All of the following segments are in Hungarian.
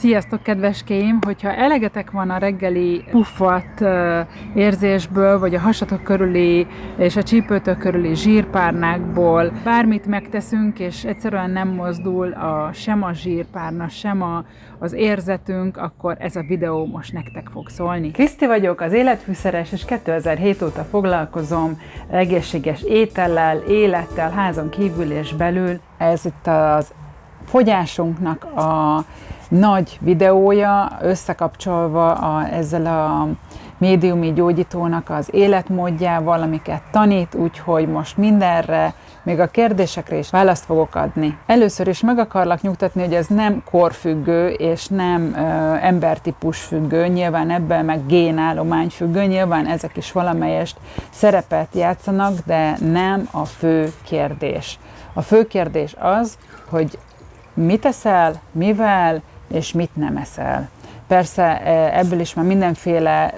Sziasztok, kedveskéim! Hogyha elegetek van a reggeli puffat érzésből, vagy a hasatok körüli és a csípőtök körüli zsírpárnákból, bármit megteszünk, és egyszerűen nem mozdul sem a zsírpárna, sem az érzetünk, akkor ez a videó most nektek fog szólni. Kriszti vagyok, az életfűszeres, és 2007 óta foglalkozom egészséges étellel, élettel, házon kívül és belül. Ez itt az fogyásunknak a nagy videója, összekapcsolva ezzel a médiumi gyógyítónak az életmódjával, amiket tanít, úgyhogy most mindenre, még a kérdésekre is választ fogok adni. Először is meg akarlak nyugtatni, hogy ez nem korfüggő és nem embertípus függő, nyilván ebben meg génállomány függő, nyilván ezek is valamelyest szerepet játszanak, de nem a fő kérdés. A fő kérdés az, hogy mit eszel, mivel, és mit nem eszel. Persze ebből is már mindenféle,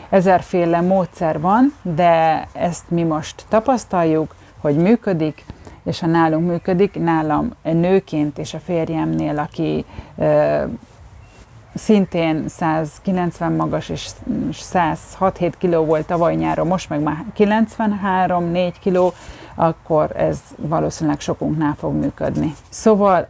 ezerféle módszer van, de ezt mi most tapasztaljuk, hogy működik, és ha nálunk működik, nálam nőként és a férjemnél, aki szintén 190 magas és 106-7 kiló volt tavaly nyáron, most meg már 93-4 kiló, akkor ez valószínűleg sokunknál fog működni. Szóval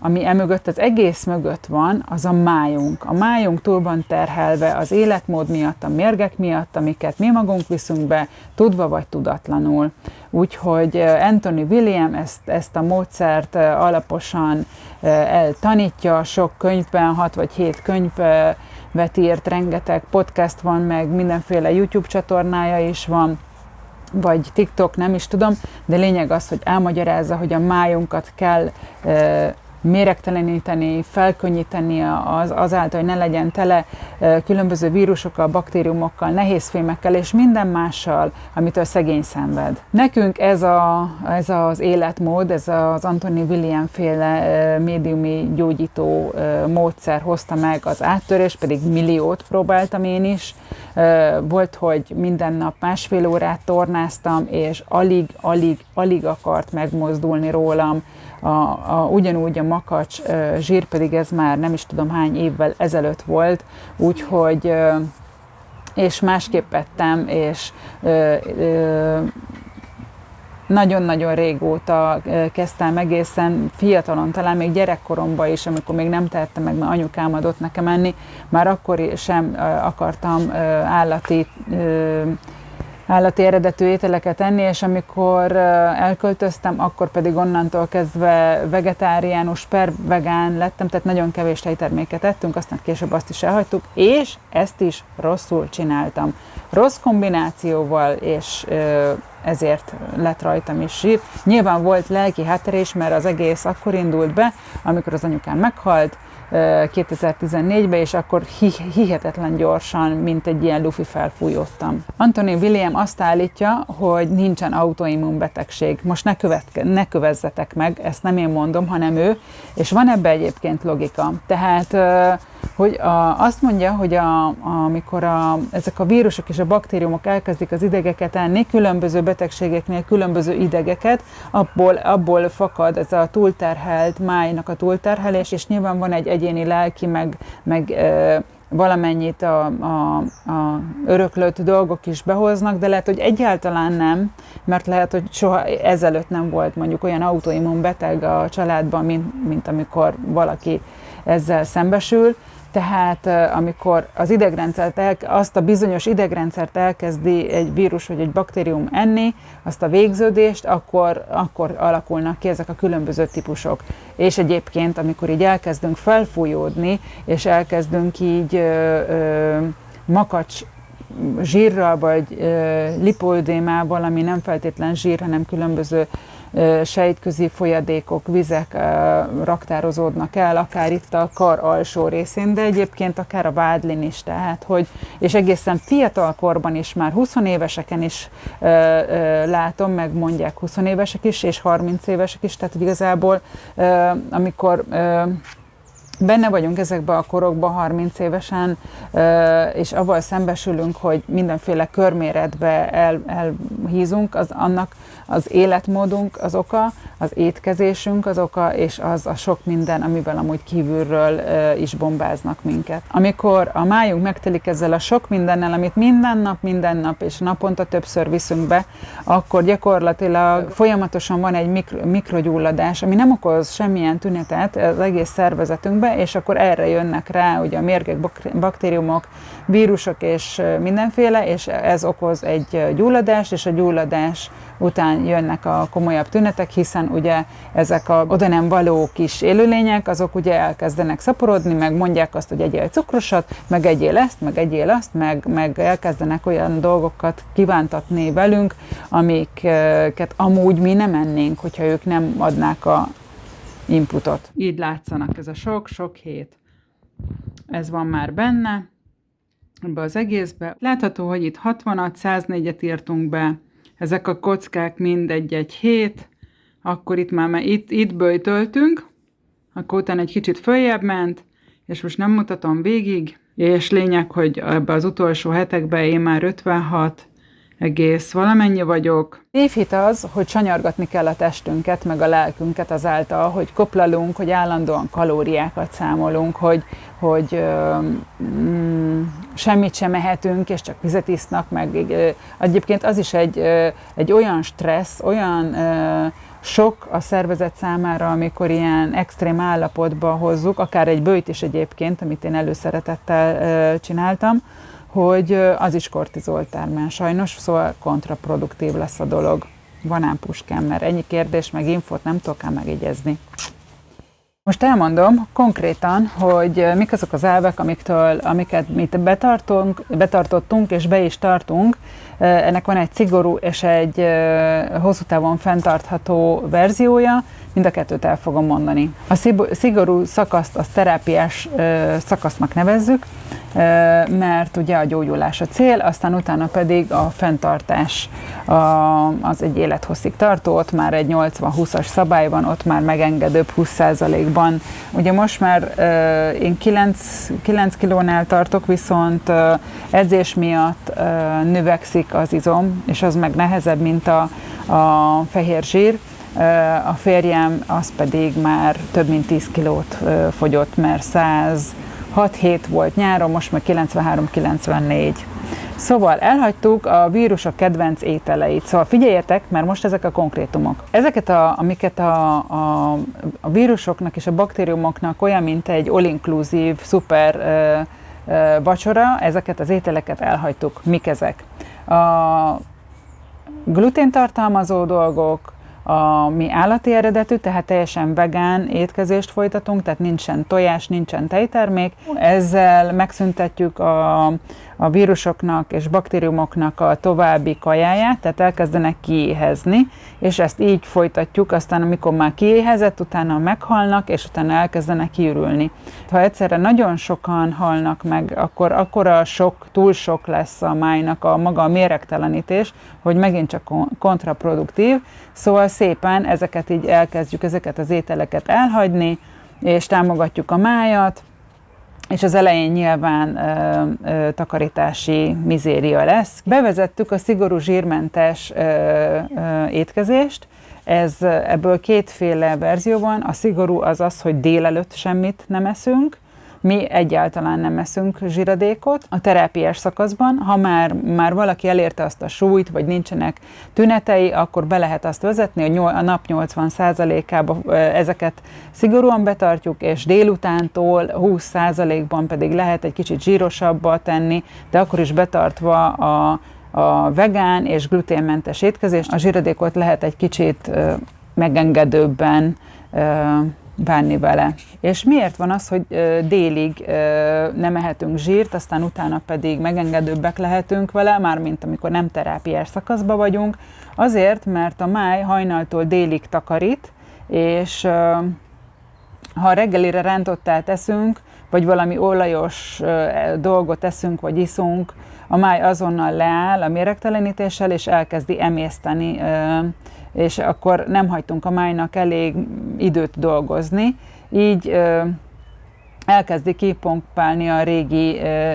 ami emögött, az egész mögött van, az a májunk. A májunk túl van terhelve az életmód miatt, a mérgek miatt, amiket mi magunk viszünk be, tudva vagy tudatlanul. Úgyhogy Anthony William ezt a módszert alaposan eltanítja, sok könyvben, 6 vagy 7 könyvet írt, rengeteg podcast van, meg mindenféle YouTube csatornája is van, vagy TikTok, nem is tudom, de lényeg az, hogy elmagyarázza, hogy a májunkat kell méregteleníteni, felkönnyíteni azáltal, hogy ne legyen tele különböző vírusokkal, baktériumokkal, nehézfémekkel és minden mással, amitől szegény szenved. Nekünk ez az életmód, ez az Anthony William féle médiumi gyógyító módszer hozta meg az áttörést, pedig milliót próbáltam én is. Volt, hogy minden nap másfél órát tornáztam, és alig akart megmozdulni rólam. Ugyanúgy a makacs zsír, pedig ez már nem is tudom hány évvel ezelőtt volt, úgyhogy és másképp ettem, és nagyon-nagyon régóta kezdtem egészen fiatalon, talán még gyerekkoromban is, amikor még nem tehettem meg, mert anyukám adott nekem enni, már akkor sem akartam állati eredetű ételeket enni, és amikor elköltöztem, akkor pedig onnantól kezdve vegetáriánus per vegán lettem, tehát nagyon kevés tejterméket ettünk, aztán később azt is elhagytuk, és ezt is rosszul csináltam. Rossz kombinációval, és ezért lett rajtam is zsír. Nyilván volt lelki hátterés, mert az egész akkor indult be, amikor az anyukám meghalt, 2014-ben, és akkor hihetetlen gyorsan, mint egy ilyen lufi felfújódtam. Anthony William azt állítja, hogy nincsen autoimmun betegség. Most ne kövezzetek meg, ezt nem én mondom, hanem ő, és van ebbe egyébként logika. Tehát, hogy azt mondja, hogy amikor ezek a vírusok és a baktériumok elkezdik az idegeket enni, különböző betegségeknél különböző idegeket, abból fakad ez a túlterhelt májnak a túlterhelés, és nyilván van egy egyéni lelki, meg valamennyit a öröklött dolgok is behoznak, de lehet, hogy egyáltalán nem, mert lehet, hogy soha ezelőtt nem volt mondjuk olyan autoimmun beteg a családban, mint amikor valaki ezzel szembesül. Tehát amikor az idegrendszert, azt a bizonyos idegrendszert elkezdi egy vírus vagy egy baktérium enni, azt a végződést, akkor alakulnak ki ezek a különböző típusok. És egyébként, amikor így elkezdünk felfújódni, és elkezdünk így makacs zsírral, vagy lipoödémával, ami nem feltétlen zsír, hanem különböző sejtközi folyadékok, vizek raktározódnak el, akár itt a kar alsó részén, de egyébként akár a vádlin is, tehát, hogy, és egészen fiatal korban is, már 20 éveseken is látom, meg mondják 20 évesek is, és 30 évesek is, tehát igazából amikor benne vagyunk ezekben a korokban 30 évesen, és avval szembesülünk, hogy mindenféle körméretbe elhízunk, az életmódunk az oka, az étkezésünk az oka, és az a sok minden, amivel amúgy kívülről is bombáznak minket. Amikor a májunk megtelik ezzel a sok mindennel, amit minden nap és naponta többször viszünk be, akkor gyakorlatilag folyamatosan van egy mikrogyulladás, ami nem okoz semmilyen tünetet az egész szervezetünkbe, és akkor erre jönnek rá ugye a mérgek, baktériumok, vírusok és mindenféle, és ez okoz egy gyulladást, és a gyulladás után jönnek a komolyabb tünetek, hiszen ugye ezek a oda nem való kis élőlények, azok ugye elkezdenek szaporodni, meg mondják azt, hogy egyél cukrosat, meg egyél ezt, meg egyél azt, meg elkezdenek olyan dolgokat kívántatni velünk, amiket amúgy mi nem ennénk, hogyha ők nem adnák a inputot. Így látszanak ez a sok hét. Ez van már benne, ebbe az egészbe. Látható, hogy itt 60-at, 104-et írtunk be, ezek a kockák mind egy hét, akkor itt már itt böjtöltünk, akkor utána egy kicsit följebb ment, és most nem mutatom végig, és lényeg, hogy ebbe az utolsó hetekben én már 56 egész valamennyi vagyok. Tévhit az, hogy sanyargatni kell a testünket, meg a lelkünket azáltal, hogy koplalunk, hogy állandóan kalóriákat számolunk, hogy semmit sem ehetünk, és csak vizet isznak, meg egyébként az is egy olyan stressz, olyan sok a szervezet számára, amikor ilyen extrém állapotba hozzuk, akár egy böjt is egyébként, amit én előszeretettel csináltam, hogy az is kortizol termel sajnos, szóval kontraproduktív lesz a dolog. Van ám puskám, mert ennyi kérdés, meg infót nem tudok ám megjegyezni. Most elmondom konkrétan, hogy mik azok az elvek, amiket mi betartottunk és be is tartunk. Ennek van egy szigorú és egy hosszú távon fenntartható verziója, mind a kettőt el fogom mondani. A szigorú szakaszt az terápiás szakasznak nevezzük, mert ugye a gyógyulás a cél, aztán utána pedig a fenntartás az egy élethosszig tartó, ott már egy 80-20-as szabály van, ott már megengedőbb 20%-ban. Ugye most már én 9 kilónál tartok, viszont edzés miatt növekszik az izom, és az meg nehezebb, mint a fehér zsír. A férjem az pedig már több mint 10 kilót fogyott, mert 106-7 volt nyáron, most meg 93-94. Szóval elhagytuk a vírusok kedvenc ételeit. Szóval figyeljetek, mert most ezek a konkrétumok. Ezeket, amiket a vírusoknak és a baktériumoknak olyan, mint egy all-inclusive, szuper vacsora, ezeket az ételeket elhagytuk. Mik ezek? A glutén tartalmazó dolgok, mi állati eredetű, tehát teljesen vegán étkezést folytatunk, tehát nincsen tojás, nincsen tejtermék. Ezzel megszüntetjük a vírusoknak és baktériumoknak a további kajáját, tehát elkezdenek kiéhezni, és ezt így folytatjuk, aztán amikor már kiéhezett, utána meghalnak, és utána elkezdenek kiürülni. Ha egyszerre nagyon sokan halnak meg, akkor túl sok lesz a májnak maga a méregtelenítés, hogy megint csak kontraproduktív, szóval szépen ezeket az ételeket elhagyni, és támogatjuk a májat, és az elején nyilván takarítási mizéria lesz. Bevezettük a szigorú zsírmentes étkezést, ebből kétféle verzió van. A szigorú az, hogy délelőtt semmit nem eszünk, mi egyáltalán nem eszünk zsíradékot. A terápiás szakaszban, ha már valaki elérte azt a súlyt, vagy nincsenek tünetei, akkor be lehet azt vezetni, hogy a nap 80%-ában ezeket szigorúan betartjuk, és délutántól 20%-ban pedig lehet egy kicsit zsírosabba tenni, de akkor is betartva a vegán és gluténmentes étkezést. A zsíradékot lehet egy kicsit megengedőbben bánni vele. És miért van az, hogy délig nem ehetünk zsírt, aztán utána pedig megengedőbbek lehetünk vele, mármint amikor nem terápiás szakaszban vagyunk? Azért, mert a máj hajnaltól délig takarít, és ha reggelire rántottát eszünk, vagy valami olajos dolgot eszünk, vagy iszunk, a máj azonnal leáll a méregtelenítéssel, és elkezdi emészteni, és akkor nem hagytunk a májnak elég időt dolgozni, így elkezdi kipompálni a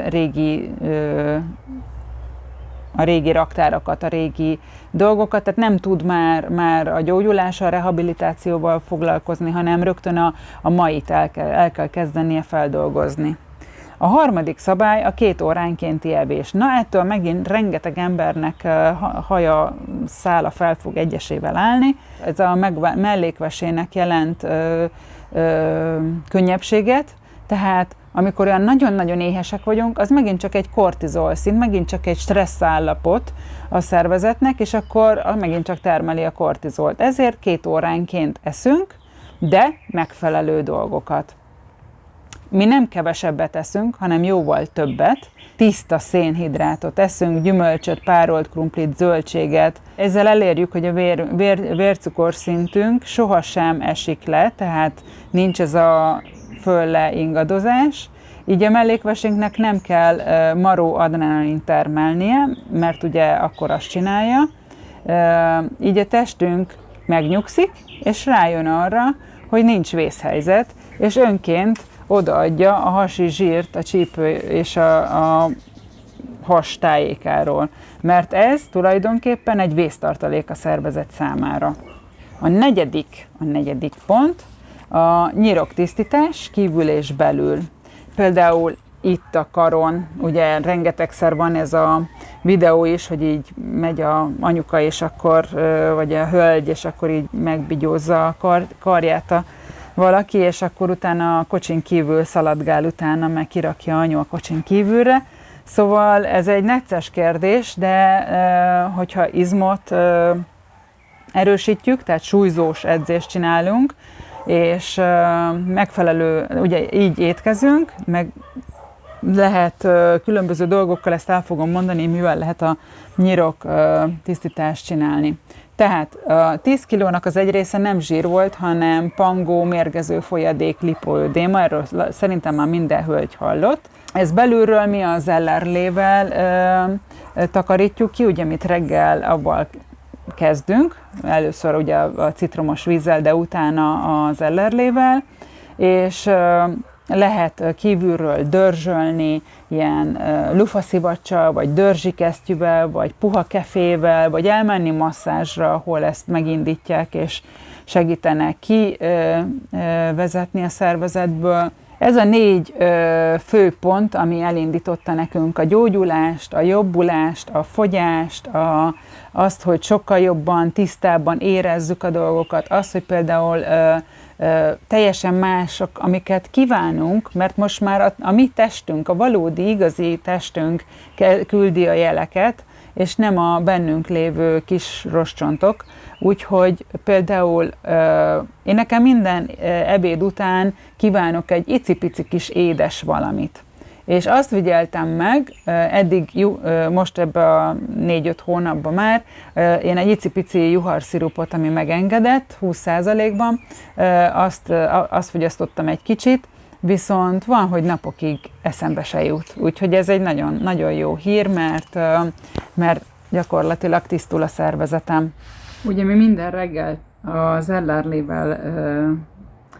régi a régi raktárakat, a régi dolgokat, tehát nem tud már a gyógyulással, a rehabilitációval foglalkozni, hanem rögtön a mait el kell kezdenie feldolgozni. A harmadik szabály a 2 óránkénti evés. Na, ettől megint rengeteg embernek haja, szála fel fog egyesével állni. Ez a mellékvesének jelent könnyebbséget, tehát amikor olyan nagyon-nagyon éhesek vagyunk, az megint csak egy kortizol szint, megint csak egy stressz állapot a szervezetnek, és akkor megint csak termeli a kortizolt. Ezért 2 óránként eszünk, de megfelelő dolgokat. Mi nem kevesebbet eszünk, hanem jóval többet. Tiszta szénhidrátot eszünk, gyümölcsöt, párolt krumplit, zöldséget. Ezzel elérjük, hogy a vércukorszintünk sohasem esik le, tehát nincs ez a föl-le ingadozás. Így a mellékvesénknek nem kell maró adrenalin termelnie, mert ugye akkor azt csinálja. Így a testünk megnyugszik, és rájön arra, hogy nincs vészhelyzet, és önként odaadja a hasi zsírt a csípő és a has tájékáról, mert ez tulajdonképpen egy vésztartalék a szervezet számára. A negyedik pont a nyiroktisztítás kívül és belül. Például itt a karon, ugye rengetegszer van ez a videó is, hogy így megy a anyuka, és akkor, vagy a hölgy, és akkor így megbigyózza a karját valaki, és akkor utána a kocsin kívül szaladgál utána, meg kirakja anyu a kocsin kívülre. Szóval ez egy necces kérdés, de hogyha izmot erősítjük, tehát súlyzós edzést csinálunk, és megfelelő, ugye így étkezünk, meg lehet különböző dolgokkal, ezt el fogom mondani, mivel lehet a nyirok tisztítást csinálni. Tehát a 10 kilónak az egy része nem zsír volt, hanem pangó, mérgező folyadék, lipóödéma, erről szerintem már minden hölgy hallott. Ez belülről mi az ellerlével takarítjuk ki, ugye mit reggel abban kezdünk, először ugye a citromos vízzel, de utána az ellerlével, és lehet kívülről dörzsölni ilyen lufaszivacsal, vagy dörzsikesztyűvel, vagy puha kefével, vagy elmenni masszázsra, ahol ezt megindítják, és segítenek kivezetni a szervezetből. Ez a 4 fő pont, ami elindította nekünk a gyógyulást, a jobbulást, a fogyást, azt, hogy sokkal jobban, tisztábban érezzük a dolgokat, azt, hogy például teljesen mások, amiket kívánunk, mert most már a mi testünk, a valódi, igazi testünk küldi a jeleket, és nem a bennünk lévő kis rostcsontok. Úgyhogy például én nekem minden ebéd után kívánok egy icipici kis édes valamit. És azt figyeltem meg, eddig most ebben a 4-5 hónapban már, én egy icipici juharszirupot, ami megengedett 20%-ban, azt fogyasztottam egy kicsit, viszont van, hogy napokig eszembe se jut. Úgyhogy ez egy nagyon, nagyon jó hír, mert gyakorlatilag tisztul a szervezetem. Ugye mi minden reggel az ellerlével,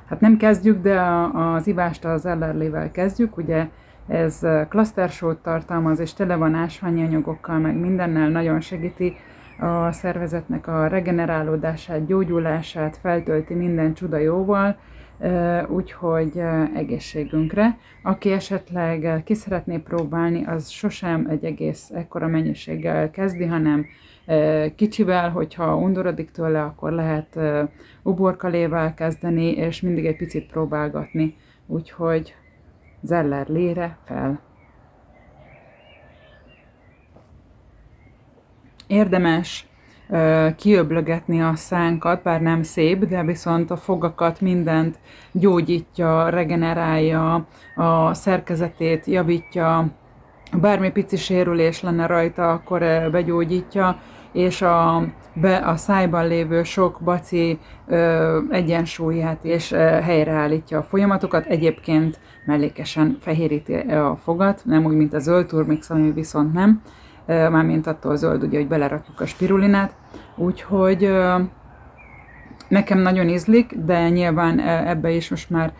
hát nem kezdjük, de az ivást az ellerlével kezdjük, ugye ez klasztersót tartalmaz, és tele van ásványi anyagokkal, meg mindennel, nagyon segíti a szervezetnek a regenerálódását, gyógyulását, feltölti minden csuda jóval, úgyhogy egészségünkre. Aki esetleg ki szeretné próbálni, az sosem egy egész ekkora mennyiséggel kezdi, hanem kicsivel, hogyha undorodik tőle, akkor lehet uborkalével kezdeni, és mindig egy picit próbálgatni. Úgyhogy Zeller-lére fel. Érdemes kiöblögetni a szánkat, bár nem szép, de viszont a fogakat, mindent gyógyítja, regenerálja, a szerkezetét javítja, bármi pici sérülés lenne rajta, akkor begyógyítja, és a szájban lévő sok baci egyensúlyát és helyreállítja a folyamatokat. Egyébként mellékesen fehéríti a fogat, nem úgy, mint a zöld turmix, ami viszont nem, mármint attól zöld, ugye, hogy belerakjuk a spirulinát. Úgyhogy nekem nagyon ízlik, de nyilván ebbe is most már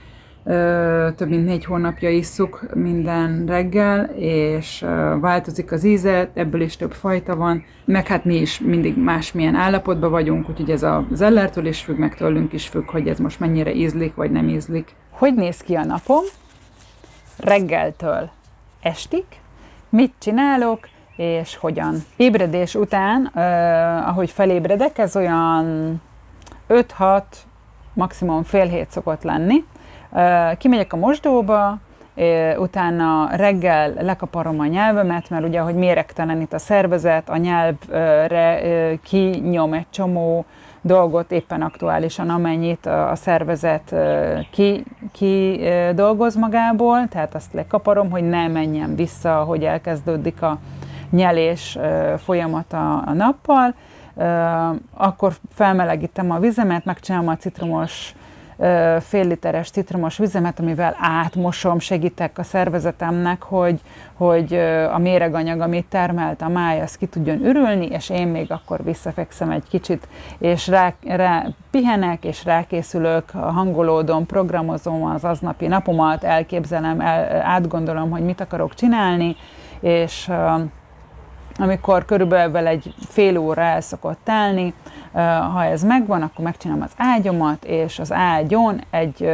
több mint 4 hónapja isszuk minden reggel, és változik az íze, ebből is több fajta van, meg hát mi is mindig másmilyen állapotban vagyunk, úgyhogy ez a zellertől is függ, meg tőlünk is függ, hogy ez most mennyire ízlik, vagy nem ízlik. Hogy néz ki a napom? Reggeltől estig, mit csinálok, és hogyan. Ébredés után, ahogy felébredek, ez olyan 5-6, maximum fél hét szokott lenni. Kimegyek a mosdóba, utána reggel lekaparom a nyelvemet, mert ugye, hogy méregtelenít a szervezet, a nyelvre kinyom egy csomó dolgot éppen aktuálisan, amennyit a szervezet ki dolgoz magából, tehát azt lekaparom, hogy ne menjen vissza, hogy elkezdődik a nyelés folyamata a nappal. Akkor felmelegítem a vizemet, megcsinálom a citromos, fél literes citromos vizemet, amivel átmosom, segítek a szervezetemnek, hogy a méreganyag, amit termelt a máj, az ki tudjon ürülni, és én még akkor visszafekszem egy kicsit, és rá pihenek, és rákészülök, hangolódom, programozom az aznapi napomat, elképzelem, átgondolom, hogy mit akarok csinálni, és amikor körülbelül egy fél óra el szokott telni, ha ez megvan, akkor megcsinálom az ágyomat, és az ágyon egy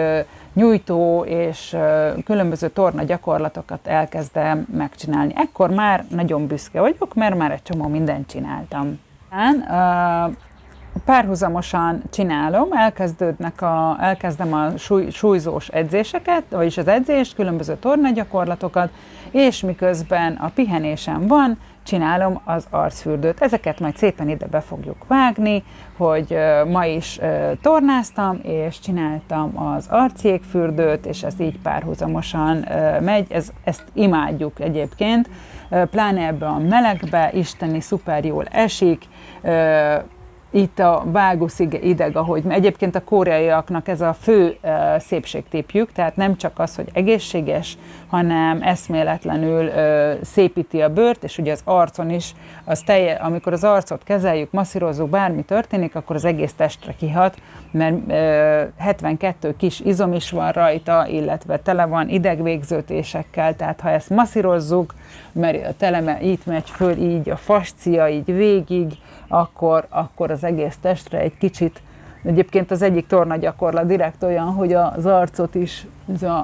nyújtó és különböző torna gyakorlatokat elkezdem megcsinálni. Ekkor már nagyon büszke vagyok, mert már egy csomó mindent csináltam. Párhuzamosan csinálom, elkezdem a súlyzós edzéseket, vagyis az edzést, különböző tornagyakorlatokat, és miközben a pihenésem van, csinálom az arcfürdőt. Ezeket majd szépen ide be fogjuk vágni, hogy ma is tornáztam, és csináltam az arcjégfürdőt, és ez így párhuzamosan megy. Ezt imádjuk egyébként, pláne ebbe a melegbe, isteni szuper jól esik, itt a vágusz ideg, ahogy egyébként a koreaiaknak ez a fő szépségtépjük, tehát nem csak az, hogy egészséges, hanem eszméletlenül szépíti a bőrt, és ugye az arcon is, amikor az arcot kezeljük, masszírozzuk, bármi történik, akkor az egész testre kihat, mert 72 kis izom is van rajta, illetve tele van idegvégzőtésekkel, tehát ha ezt masszírozzuk, mert a teleme itt megy föl, így a fascia így végig, akkor az egész testre egy kicsit, egyébként az egyik tornagyakorlat direkt olyan, hogy az arcot is,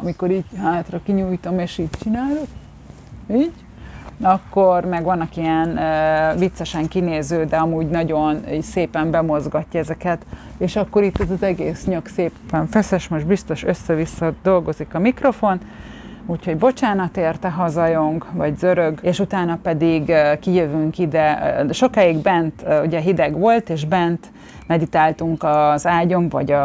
amikor így hátra kinyújtom és így csinálok, így, akkor meg vannak ilyen viccesen kinéző, de amúgy nagyon szépen bemozgatja ezeket, és akkor itt az egész nyak szépen feszes, most biztos össze-vissza dolgozik a mikrofon, úgyhogy bocsánat érte, hazajong, vagy zörög, és utána pedig kijövünk ide. Sokáig bent, ugye hideg volt, és bent meditáltunk az ágyon, vagy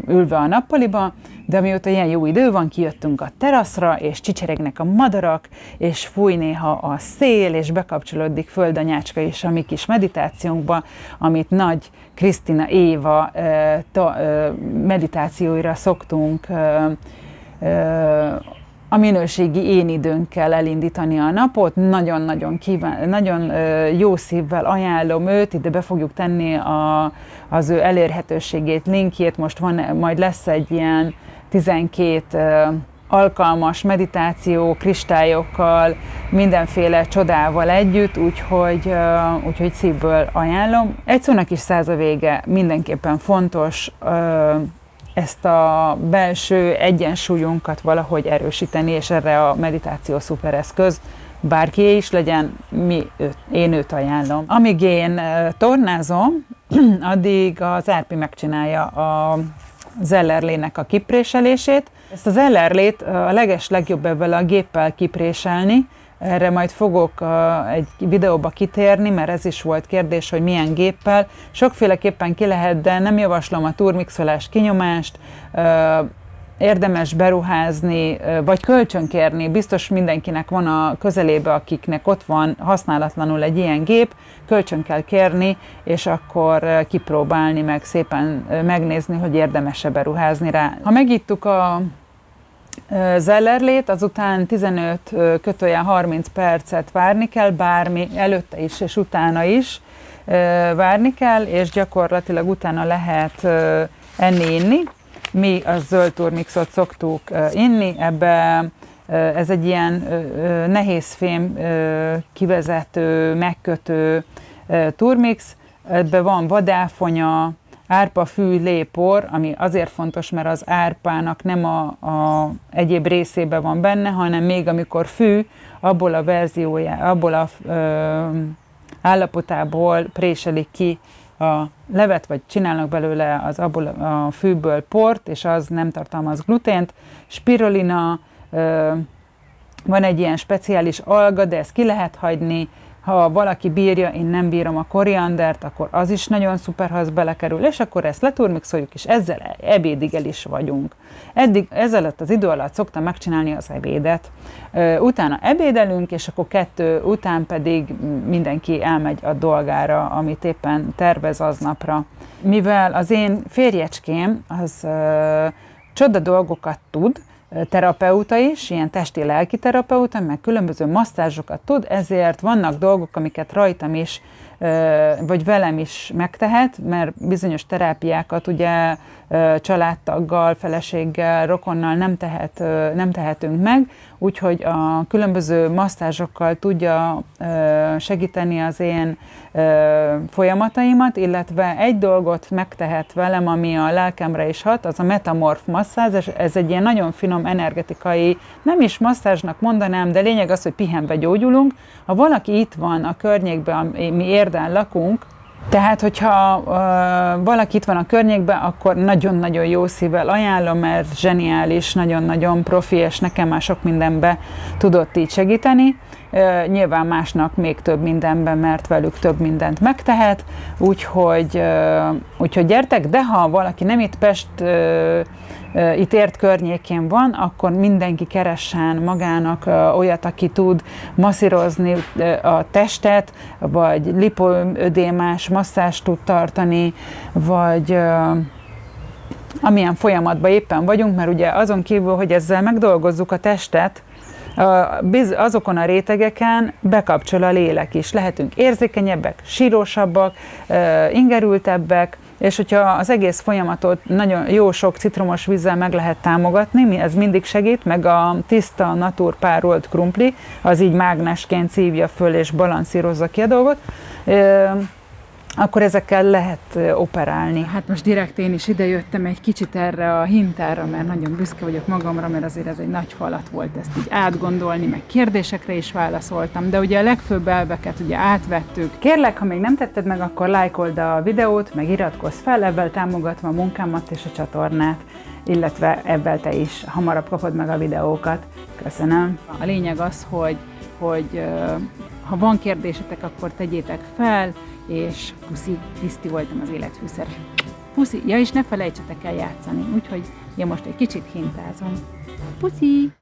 ülve a nappaliba, de mióta ilyen jó idő van, kijöttünk a teraszra, és csicseregnek a madarak, és fúj néha a szél, és bekapcsolódik földanyácska is a mi kis meditációnkba, amit Nagy Krisztina Éva meditációira szoktunk a minőségi én időnkkel elindítani a napot. Nagyon jó szívvel ajánlom őt, ide be fogjuk tenni az ő elérhetőségét, linkjét. Most majd lesz egy ilyen 12 alkalmas meditáció, kristályokkal, mindenféle csodával együtt, úgyhogy szívből ajánlom. Egy szónak is 100 a vége, mindenképpen fontos ezt a belső egyensúlyunkat valahogy erősíteni, és erre a meditáció szuper eszköz, bárki is legyen, én őt ajánlom. Amíg én tornázom, addig az Árpi megcsinálja az ellerlének a kipréselését. Ezt az ellerlét a legjobb ebből a géppel kipréselni. Erre majd fogok egy videóba kitérni, mert ez is volt kérdés, hogy milyen géppel. Sokféleképpen ki lehet, de nem javaslom a turmixolás kinyomást, érdemes beruházni, vagy kölcsönkérni. Biztos mindenkinek van a közelébe, akiknek ott van használatlanul egy ilyen gép, kölcsön kell kérni, és akkor kipróbálni, meg szépen megnézni, hogy érdemes-e beruházni rá. Ha megittuk az ellerlét, azután 15-30 percet várni kell, bármi előtte is és utána is várni kell, és gyakorlatilag utána lehet enni-inni. mi a zöld turmixot szoktuk inni, ebbe ez egy ilyen nehézfém kivezető, megkötő turmix, ebbe van vadáfonya, árpa, fű, lé, por, ami azért fontos, mert az árpának nem a egyéb részében van benne, hanem még amikor fű, abból a abból a állapotából préselik ki a levet, vagy csinálnak belőle abból a fűből port, és az nem tartalmaz glutént. Spirulina, van egy ilyen speciális alga, de ezt ki lehet hagyni. Ha valaki bírja, én nem bírom a koriandert, akkor az is nagyon szuper, ha az belekerül, és akkor ezt leturmixoljuk, és ezzel ebédig el is vagyunk. Ezelőtt az idő alatt szoktam megcsinálni az ebédet. Utána ebédelünk, és akkor 2 után pedig mindenki elmegy a dolgára, amit éppen tervez aznapra. Mivel az én férjecském az csoda dolgokat tud, terapeuta is, ilyen testi-lelki terapeuta, meg különböző masszázsokat tud, ezért vannak dolgok, amiket rajtam is, vagy velem is megtehet, mert bizonyos terápiákat ugye családtaggal, feleséggel, rokonnal nem tehetünk meg, úgyhogy a különböző masszázsokkal tudja segíteni az én folyamataimat, illetve egy dolgot megtehet velem, ami a lelkemre is hat, az a metamorf masszázs, ez egy ilyen nagyon finom energetikai, nem is masszázsnak mondanám, de lényeg az, hogy pihenve gyógyulunk. Ha valaki itt van a környékben, mi Érden lakunk, tehát, hogyha valaki itt van a környékben, akkor nagyon-nagyon jó szívvel ajánlom, mert zseniális, nagyon-nagyon profi, és nekem már sok mindenbe tudott így segíteni. Nyilván másnak még több mindenben, mert velük több mindent megtehet, úgyhogy gyertek, de ha valaki nem itt Pest, itt Érd környékén van, akkor mindenki keressen magának olyat, aki tud masszírozni a testet, vagy lipoödémás masszást tud tartani, vagy amilyen folyamatban éppen vagyunk, mert ugye azon kívül, hogy ezzel megdolgozzuk a testet, azokon a rétegeken bekapcsol a lélek is. Lehetünk érzékenyebbek, sírosabbak, ingerültebbek, és hogyha az egész folyamatot nagyon jó sok citromos vízzel meg lehet támogatni, ez mindig segít, meg a tiszta, natur párolt krumpli, az így mágnesként szívja föl és balanszírozza ki a dolgot, akkor ezekkel lehet operálni. Hát most direkt én is idejöttem egy kicsit erre a hintára, mert nagyon büszke vagyok magamra, mert azért ez egy nagy falat volt ezt így átgondolni, meg kérdésekre is válaszoltam, de ugye a legfőbb elveket ugye átvettük. Kérlek, ha még nem tetted meg, akkor lájkold a videót, meg iratkozz fel, ebben támogatva a munkámat és a csatornát, illetve ebben te is hamarabb kapod meg a videókat. Köszönöm. A lényeg az, hogy ha van kérdésetek, akkor tegyétek fel, és puszi, Kriszti voltam, az életfűszer. Puszi, ja, és ne felejtsetek el játszani, úgyhogy én most egy kicsit hintázom. Puszi!